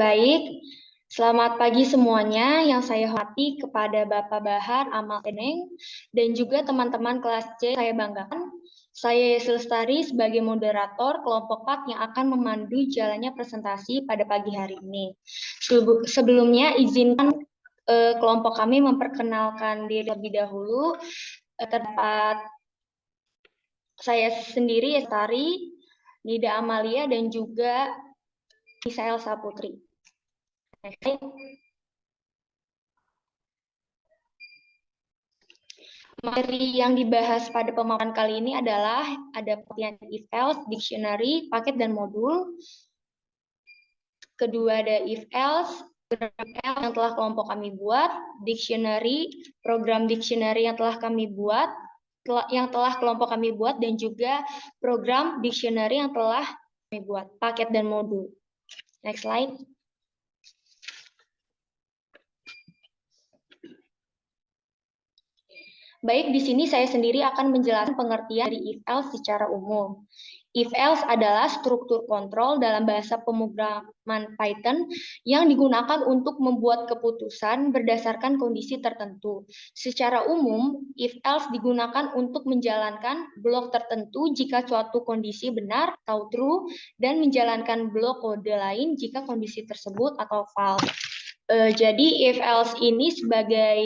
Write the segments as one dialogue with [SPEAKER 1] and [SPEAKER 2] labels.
[SPEAKER 1] Baik, selamat pagi semuanya. Yang saya hormati kepada Bapak Bahar Amal Teneng dan juga teman-teman kelas C saya banggakan. Saya Yesi Lestari sebagai moderator kelompok 4 yang akan memandu jalannya presentasi pada pagi hari ini. Sebelumnya izinkan kelompok kami memperkenalkan diri lebih dahulu. Terdapat saya sendiri Lestari, Nida Amalia dan juga Misael Saputri. Materi yang dibahas pada pemaparan kali ini adalah ada pengertian if else, dictionary, paket dan modul. Kedua ada if else, yang telah kelompok kami buat, dictionary, program dictionary yang telah kami buat, yang telah kelompok kami buat, dan juga program dictionary yang telah kami buat, paket dan modul. Next slide. Baik, di sini saya sendiri akan menjelaskan pengertian dari if else secara umum. If else adalah struktur kontrol dalam bahasa pemrograman Python yang digunakan untuk membuat keputusan berdasarkan kondisi tertentu. Secara umum, if else digunakan untuk menjalankan blok tertentu jika suatu kondisi benar atau true dan menjalankan blok kode lain jika kondisi tersebut atau false. Jadi if else ini sebagai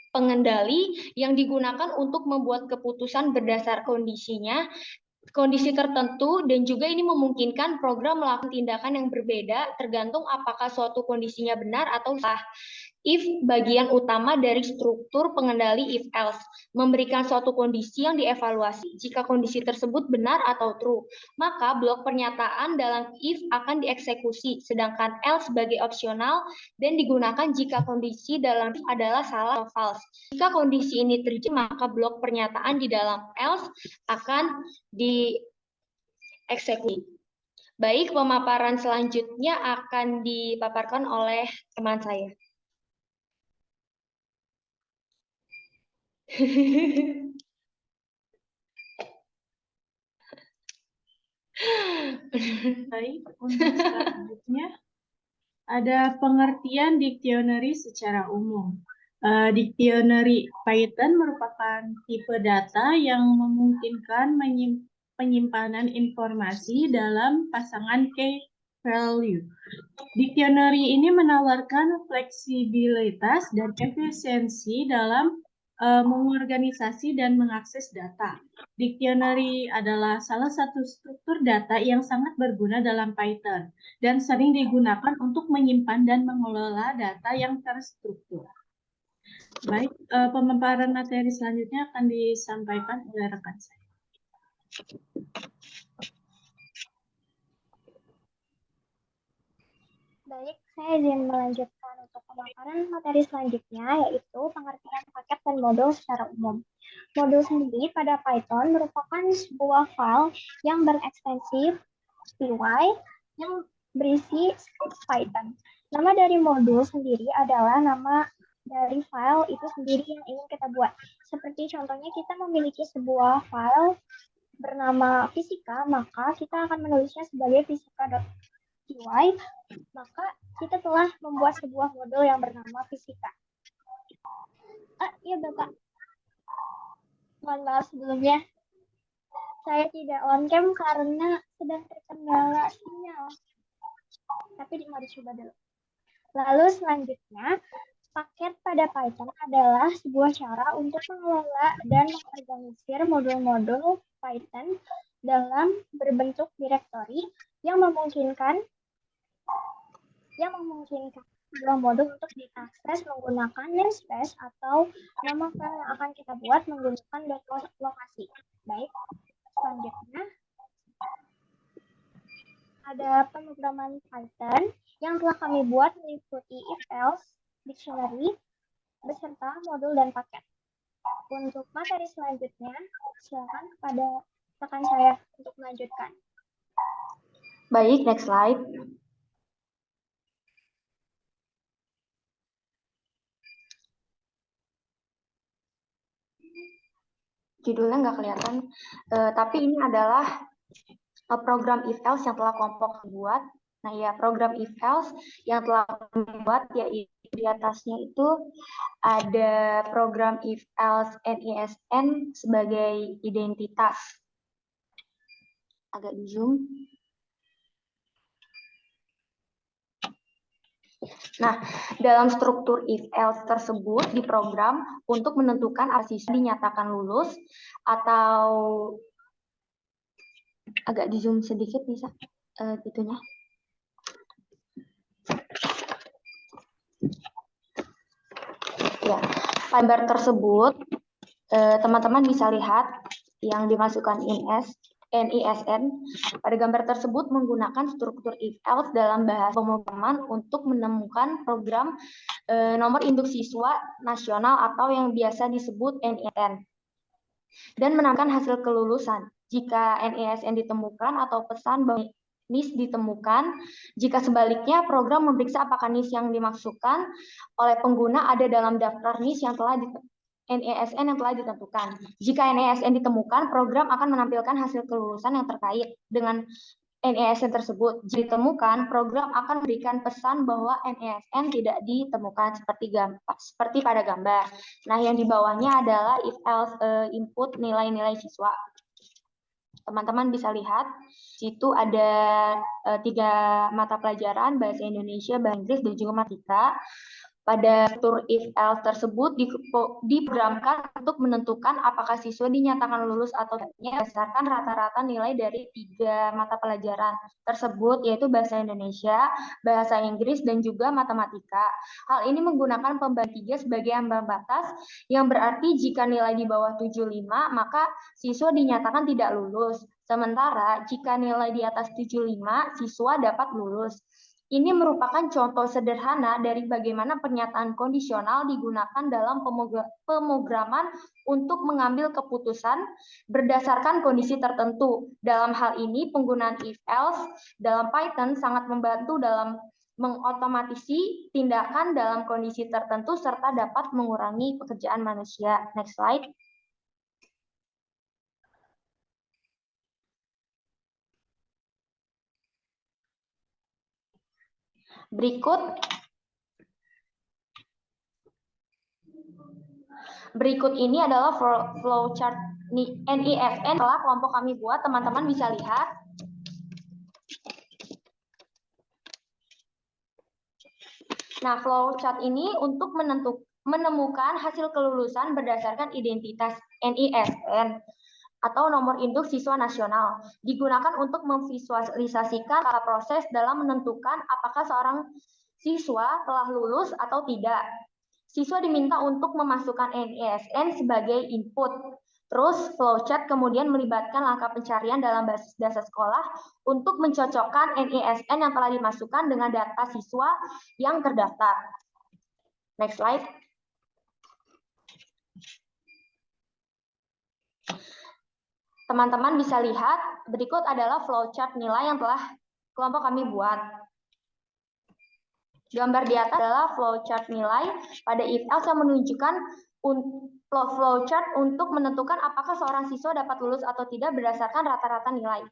[SPEAKER 1] pengendali yang digunakan untuk membuat keputusan berdasar kondisi tertentu, dan juga ini memungkinkan program melakukan tindakan yang berbeda tergantung apakah suatu kondisinya benar atau salah. If bagian utama dari struktur pengendali if else, memberikan suatu kondisi yang dievaluasi jika kondisi tersebut benar atau true, maka blok pernyataan dalam if akan dieksekusi, sedangkan else sebagai opsional dan digunakan jika kondisi dalam if adalah salah atau false. Jika kondisi ini terjadi, maka blok pernyataan di dalam else akan dieksekusi. Baik, pemaparan selanjutnya akan dipaparkan oleh teman saya.
[SPEAKER 2] Baik, untuk selanjutnya ada pengertian dictionary secara umum. Dictionary Python merupakan tipe data yang memungkinkan penyimpanan informasi dalam pasangan key value. Dictionary ini menawarkan fleksibilitas dan efisiensi dalam mengorganisasi dan mengakses data. Dictionary adalah salah satu struktur data yang sangat berguna dalam Python dan sering digunakan untuk menyimpan dan mengelola data yang terstruktur. Baik, pemaparan materi selanjutnya akan disampaikan oleh rekan saya.
[SPEAKER 3] Baik, saya izin melanjutkan untuk pemaparan materi selanjutnya, yaitu pengertian paket dan modul secara umum. Modul sendiri pada Python merupakan sebuah file yang berekstensi py yang berisi script Python. Nama dari modul sendiri adalah nama dari file itu sendiri yang ingin kita buat. Seperti contohnya kita memiliki sebuah file bernama fisika, maka kita akan menulisnya sebagai fisika.py. Maka kita telah membuat sebuah modul yang bernama fisika. Iya Bapak. Mohon maaf sebelumnya. Saya tidak on cam karena sedang terkendala sinyal. Tapi mari coba dulu. Lalu selanjutnya, paket pada Python adalah sebuah cara untuk mengelola dan mengorganisir modul-modul Python dalam berbentuk direktori yang memungkinkan sebuah modul untuk diakses menggunakan namespace atau nama file yang akan kita buat menggunakan lokasi. Baik, selanjutnya ada pemrograman Python yang telah kami buat meliputi if else, dictionary, beserta modul dan paket. Untuk materi selanjutnya, silakan kepada rekan saya untuk melanjutkan.
[SPEAKER 1] Baik, next slide. Judulnya nggak kelihatan, tapi ini adalah program if else yang telah kelompok buat. Nah ya, program if-else yang telah kami buat yaitu di atasnya itu ada program if-else NISN sebagai identitas. Agak di zoom. Nah, dalam struktur if-else tersebut diprogram untuk menentukan apakah siswa dinyatakan lulus atau agak di zoom sedikit bisa gitunya. Ya, gambar tersebut teman-teman bisa lihat yang dimasukkan NISN. Pada gambar tersebut menggunakan struktur if-else dalam bahasa pemrograman untuk menemukan program nomor induk siswa nasional atau yang biasa disebut NISN dan menampilkan hasil kelulusan. Jika NISN ditemukan atau pesan bahwa NIS ditemukan, jika sebaliknya program memeriksa apakah NIS yang dimaksudkan oleh pengguna ada dalam daftar NIS yang telah NISN yang telah ditentukan. Jika NISN ditemukan, program akan menampilkan hasil kelulusan yang terkait dengan NISN tersebut. Jika ditemukan, program akan memberikan pesan bahwa NISN tidak ditemukan seperti pada gambar. Nah, yang di bawahnya adalah if-else input nilai-nilai siswa. Teman-teman bisa lihat, situ ada 3 mata pelajaran, bahasa Indonesia, bahasa Inggris, dan juga matematika. Pada struktur if-else tersebut diprogramkan untuk menentukan apakah siswa dinyatakan lulus atau tidak berdasarkan rata-rata nilai dari 3 mata pelajaran tersebut, yaitu bahasa Indonesia, bahasa Inggris, dan juga matematika. Hal ini menggunakan pembanding 3 sebagai ambang batas, yang berarti jika nilai di bawah 75, maka siswa dinyatakan tidak lulus. Sementara jika nilai di atas 75, siswa dapat lulus. Ini merupakan contoh sederhana dari bagaimana pernyataan kondisional digunakan dalam pemrograman untuk mengambil keputusan berdasarkan kondisi tertentu. Dalam hal ini, penggunaan if-else dalam Python sangat membantu dalam mengotomatisasi tindakan dalam kondisi tertentu serta dapat mengurangi pekerjaan manusia. Next slide. Berikut ini adalah flowchart NISN telah kelompok kami buat, teman-teman bisa lihat. Nah, flowchart ini untuk menemukan hasil kelulusan berdasarkan identitas NISN atau nomor induk siswa nasional, digunakan untuk memvisualisasikan proses dalam menentukan apakah seorang siswa telah lulus atau tidak. Siswa diminta untuk memasukkan NISN sebagai input. Terus flowchart kemudian melibatkan langkah pencarian dalam basis data sekolah untuk mencocokkan NISN yang telah dimasukkan dengan data siswa yang terdaftar. Next slide. Teman-teman bisa lihat, berikut adalah flowchart nilai yang telah kelompok kami buat. Gambar di atas adalah flowchart nilai pada if-else yang menunjukkan flowchart untuk menentukan apakah seorang siswa dapat lulus atau tidak berdasarkan rata-rata nilai.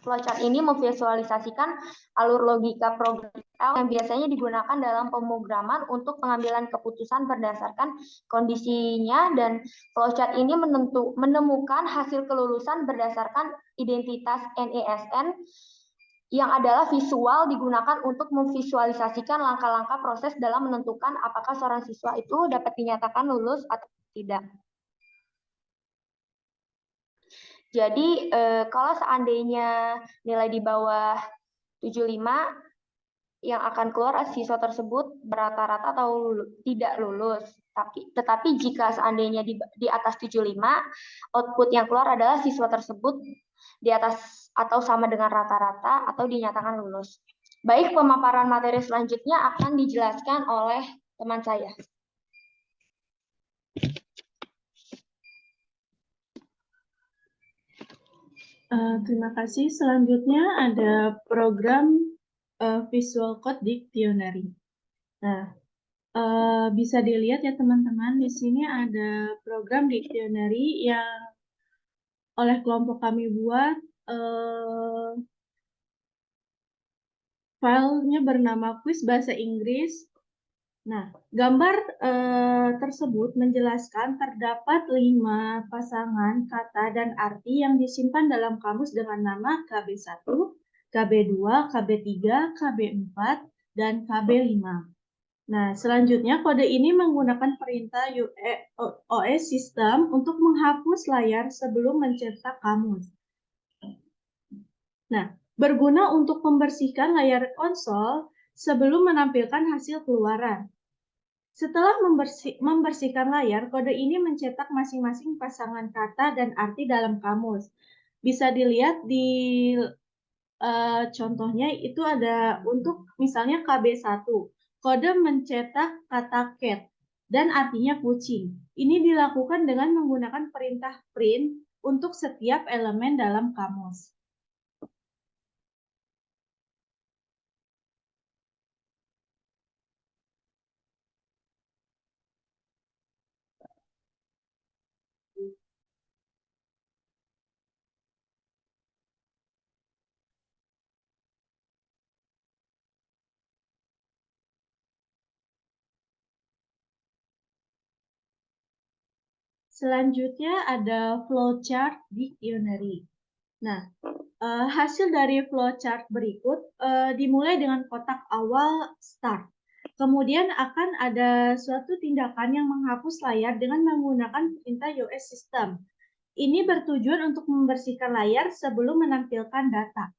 [SPEAKER 1] Flowchart ini memvisualisasikan alur logika program yang biasanya digunakan dalam pemrograman untuk pengambilan keputusan berdasarkan kondisinya, dan flowchart ini menemukan hasil kelulusan berdasarkan identitas NISN yang adalah visual digunakan untuk memvisualisasikan langkah-langkah proses dalam menentukan apakah seorang siswa itu dapat dinyatakan lulus atau tidak. Jadi kalau seandainya nilai di bawah 75, yang akan keluar siswa tersebut rata-rata atau tidak lulus. Tetapi jika seandainya di atas 75, output yang keluar adalah siswa tersebut di atas atau sama dengan rata-rata atau dinyatakan lulus. Baik, pemaparan materi selanjutnya akan dijelaskan oleh teman saya.
[SPEAKER 2] Terima kasih. Selanjutnya ada program Visual Code Dictionary. Nah, bisa dilihat ya teman-teman, di sini ada program dictionary yang oleh kelompok kami buat filenya bernama kuis bahasa Inggris. Nah, gambar tersebut menjelaskan terdapat 5 pasangan kata dan arti yang disimpan dalam kamus dengan nama KB1, KB2, KB3, KB4, dan KB5. Nah, selanjutnya kode ini menggunakan perintah OS System untuk menghapus layar sebelum mencetak kamus. Nah, berguna untuk membersihkan layar konsol sebelum menampilkan hasil keluaran. Setelah membersihkan layar, kode ini mencetak masing-masing pasangan kata dan arti dalam kamus. Bisa dilihat di contohnya itu ada untuk misalnya KB1. Kode mencetak kata cat dan artinya kucing. Ini dilakukan dengan menggunakan perintah print untuk setiap elemen dalam kamus. Selanjutnya ada flowchart dictionary. Nah, hasil dari flowchart berikut dimulai dengan kotak awal start. Kemudian akan ada suatu tindakan yang menghapus layar dengan menggunakan perintah OS System. Ini bertujuan untuk membersihkan layar sebelum menampilkan data.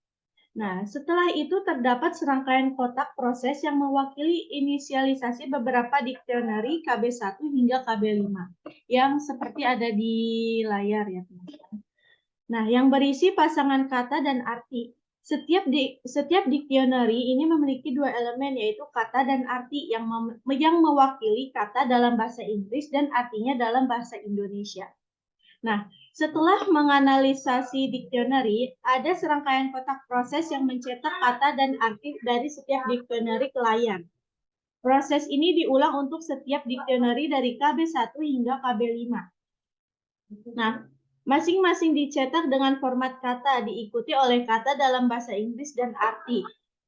[SPEAKER 2] Nah, setelah itu terdapat serangkaian kotak proses yang mewakili inisialisasi beberapa dictionary KB1 hingga KB5 yang seperti ada di layar ya, teman-teman. Nah, yang berisi pasangan kata dan arti. Setiap dictionary ini memiliki 2 elemen, yaitu kata dan arti yang mewakili kata dalam bahasa Inggris dan artinya dalam bahasa Indonesia. Nah, setelah menganalisasi dictionary, ada serangkaian kotak proses yang mencetak kata dan arti dari setiap dictionary ke layar. Proses ini diulang untuk setiap dictionary dari KB1 hingga KB5. Nah, masing-masing dicetak dengan format kata, diikuti oleh kata dalam bahasa Inggris dan arti,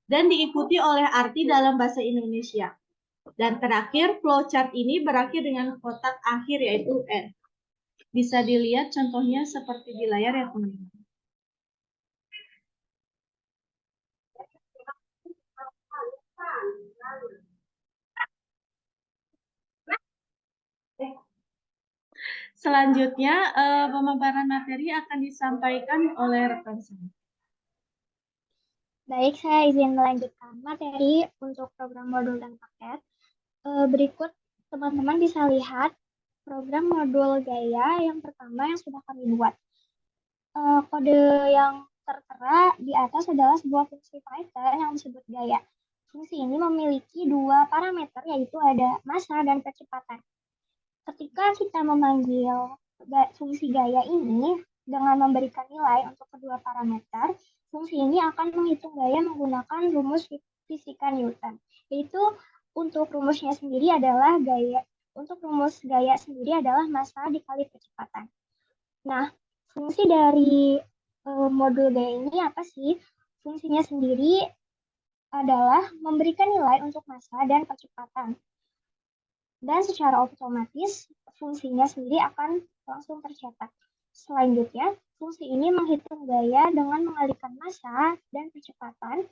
[SPEAKER 2] dan diikuti oleh arti dalam bahasa Indonesia. Dan terakhir, flowchart ini berakhir dengan kotak akhir yaitu N. Bisa dilihat contohnya seperti di layar ya, teman-teman. Selanjutnya, pemaparan materi akan disampaikan oleh rekan saya.
[SPEAKER 3] Baik, saya izin melanjutkan materi untuk program modul dan paket. Berikut teman-teman bisa lihat program modul gaya yang pertama yang sudah kami buat. Kode yang tertera di atas adalah sebuah fungsi Python yang disebut gaya. Fungsi ini memiliki 2 parameter, yaitu ada massa dan kecepatan. Ketika kita memanggil fungsi gaya ini dengan memberikan nilai untuk kedua parameter, fungsi ini akan menghitung gaya menggunakan rumus fisika Newton, yaitu untuk rumusnya sendiri adalah rumus gaya sendiri adalah massa dikali kecepatan. Nah, fungsi dari modul gaya ini apa sih? Fungsinya sendiri adalah memberikan nilai untuk massa dan kecepatan. Dan secara otomatis fungsinya sendiri akan langsung tercetak. Selanjutnya, fungsi ini menghitung gaya dengan mengalihkan massa dan kecepatan,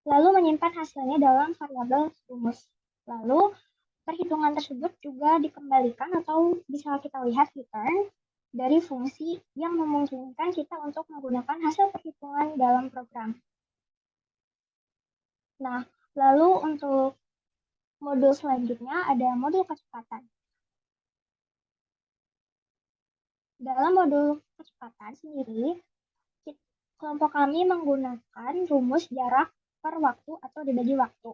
[SPEAKER 3] lalu menyimpan hasilnya dalam variabel rumus. Lalu, perhitungan tersebut juga dikembalikan atau bisa kita lihat return dari fungsi yang memungkinkan kita untuk menggunakan hasil perhitungan dalam program. Nah, lalu untuk modul selanjutnya ada modul kecepatan. Dalam modul kecepatan sendiri, kelompok kami menggunakan rumus jarak per waktu atau dibagi waktu.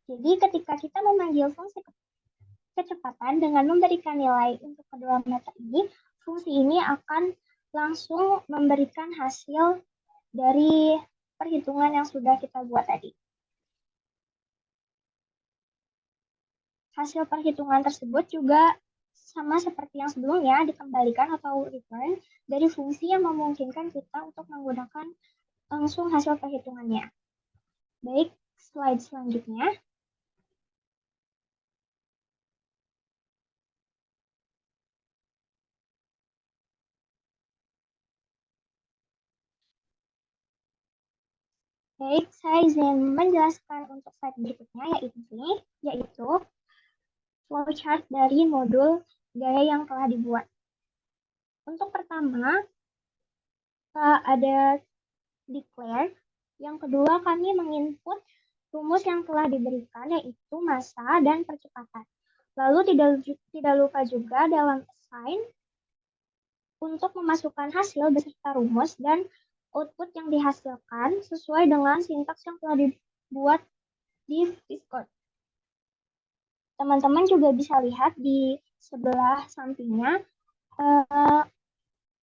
[SPEAKER 3] Jadi ketika kita memanggil fungsi kecepatan dengan memberikan nilai untuk kedua meter ini, fungsi ini akan langsung memberikan hasil dari perhitungan yang sudah kita buat tadi. Hasil perhitungan tersebut juga sama seperti yang sebelumnya, dikembalikan atau return dari fungsi yang memungkinkan kita untuk menggunakan langsung hasil perhitungannya. Baik, slide selanjutnya. Baik, saya izin menjelaskan untuk slide berikutnya, yaitu flowchart dari modul gaya yang telah dibuat. Untuk pertama, ada declare. Yang kedua, kami menginput rumus yang telah diberikan, yaitu massa dan percepatan. Lalu tidak lupa juga dalam assign untuk memasukkan hasil beserta rumus dan output yang dihasilkan sesuai dengan sintaks yang telah dibuat di Discord. Teman-teman juga bisa lihat di sebelah sampingnya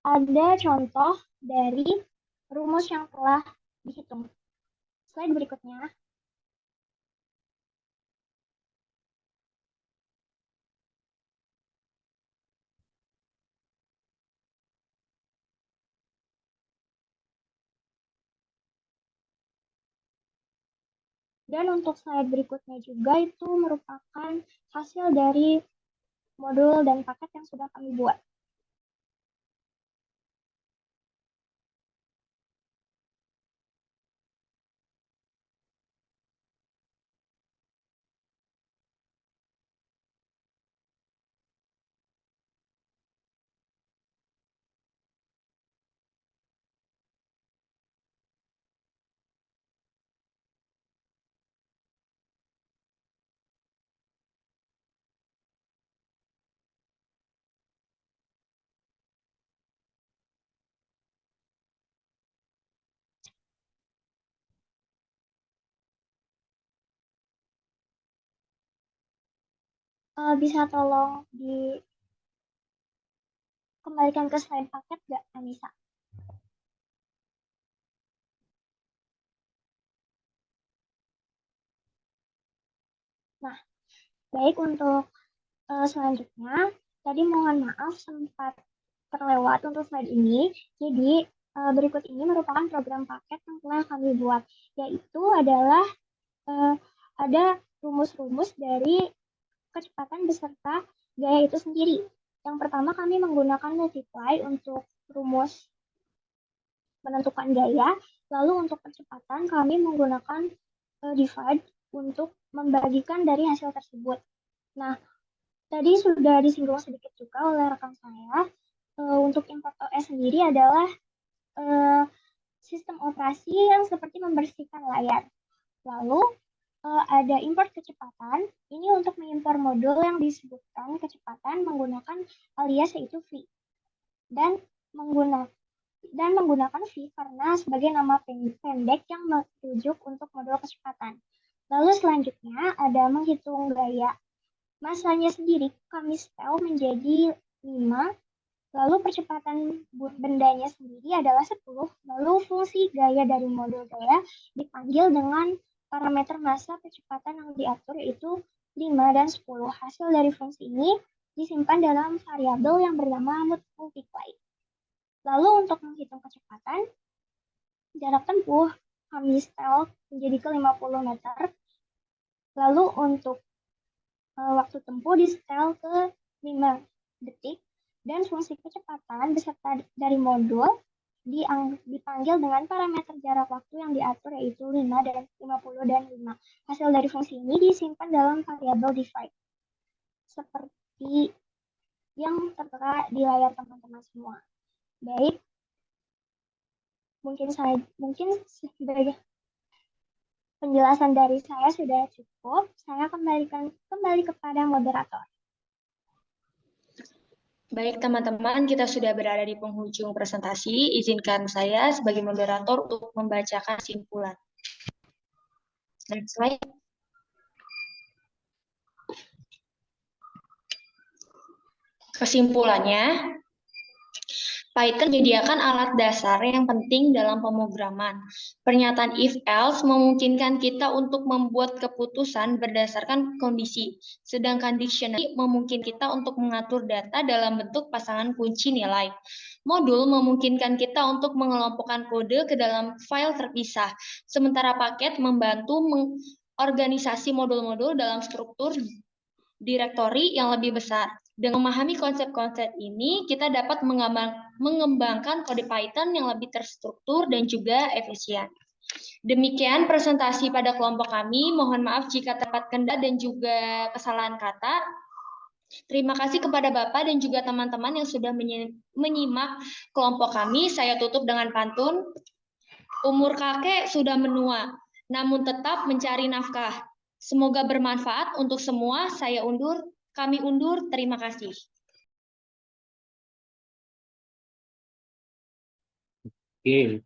[SPEAKER 3] ada contoh dari rumus yang telah dihitung. Slide berikutnya. Dan untuk slide berikutnya juga itu merupakan hasil dari modul dan paket yang sudah kami buat. Bisa tolong dikembalikan ke slide paket nggak, Anissa? Nah, baik untuk selanjutnya, tadi mohon maaf sempat terlewat untuk slide ini. Jadi, berikut ini merupakan program paket yang telah kami buat, yaitu adalah ada rumus-rumus dari kecepatan beserta gaya itu sendiri. Yang pertama, kami menggunakan multiply untuk rumus menentukan gaya, lalu untuk percepatan kami menggunakan divide untuk membagikan dari hasil tersebut. Nah, tadi sudah disinggung sedikit juga oleh rekan saya, untuk import OS sendiri adalah sistem operasi yang seperti membersihkan layar. Lalu ada import kecepatan, ini untuk mengimpor modul yang disebutkan kecepatan menggunakan alias yaitu V. Dan menggunakan V karena sebagai nama pendek yang merujuk untuk modul kecepatan. Lalu selanjutnya ada menghitung gaya. Masanya sendiri kami setel menjadi 5, lalu percepatan bendanya sendiri adalah 10, lalu fungsi gaya dari modul gaya dipanggil dengan parameter massa percepatan yang diatur yaitu 5 dan 10. Hasil dari fungsi ini disimpan dalam variabel yang bernama multiply. Lalu untuk menghitung kecepatan, jarak tempuh kami setel menjadi ke 50 meter. Lalu untuk waktu tempuh di setel ke 5 detik. Dan fungsi kecepatan beserta dari modul dipanggil dengan parameter jarak waktu yang diatur yaitu 5 dan 50 dan 5. Hasil dari fungsi ini disimpan dalam variabel divide. Seperti yang tertera di layar teman-teman semua. Baik, mungkin sebagai penjelasan dari saya sudah cukup. Saya kembali kepada moderator.
[SPEAKER 1] Baik teman-teman, kita sudah berada di penghujung presentasi. Izinkan saya sebagai moderator untuk membacakan kesimpulan. Next slide. Kesimpulannya, Python menyediakan alat dasar yang penting dalam pemrograman. Pernyataan if-else memungkinkan kita untuk membuat keputusan berdasarkan kondisi, sedangkan dictionary memungkinkan kita untuk mengatur data dalam bentuk pasangan kunci nilai. Modul memungkinkan kita untuk mengelompokkan kode ke dalam file terpisah, sementara paket membantu mengorganisasi modul-modul dalam struktur direktori yang lebih besar. Dengan memahami konsep-konsep ini, kita dapat mengembangkan kode Python yang lebih terstruktur dan juga efisien. Demikian presentasi pada kelompok kami. Mohon maaf jika terdapat kendala dan juga kesalahan kata. Terima kasih kepada Bapak dan juga teman-teman yang sudah menyimak kelompok kami. Saya tutup dengan pantun. Umur kakek sudah menua, namun tetap mencari nafkah. Semoga bermanfaat untuk semua. Kami undur. Terima kasih.
[SPEAKER 4] Oke,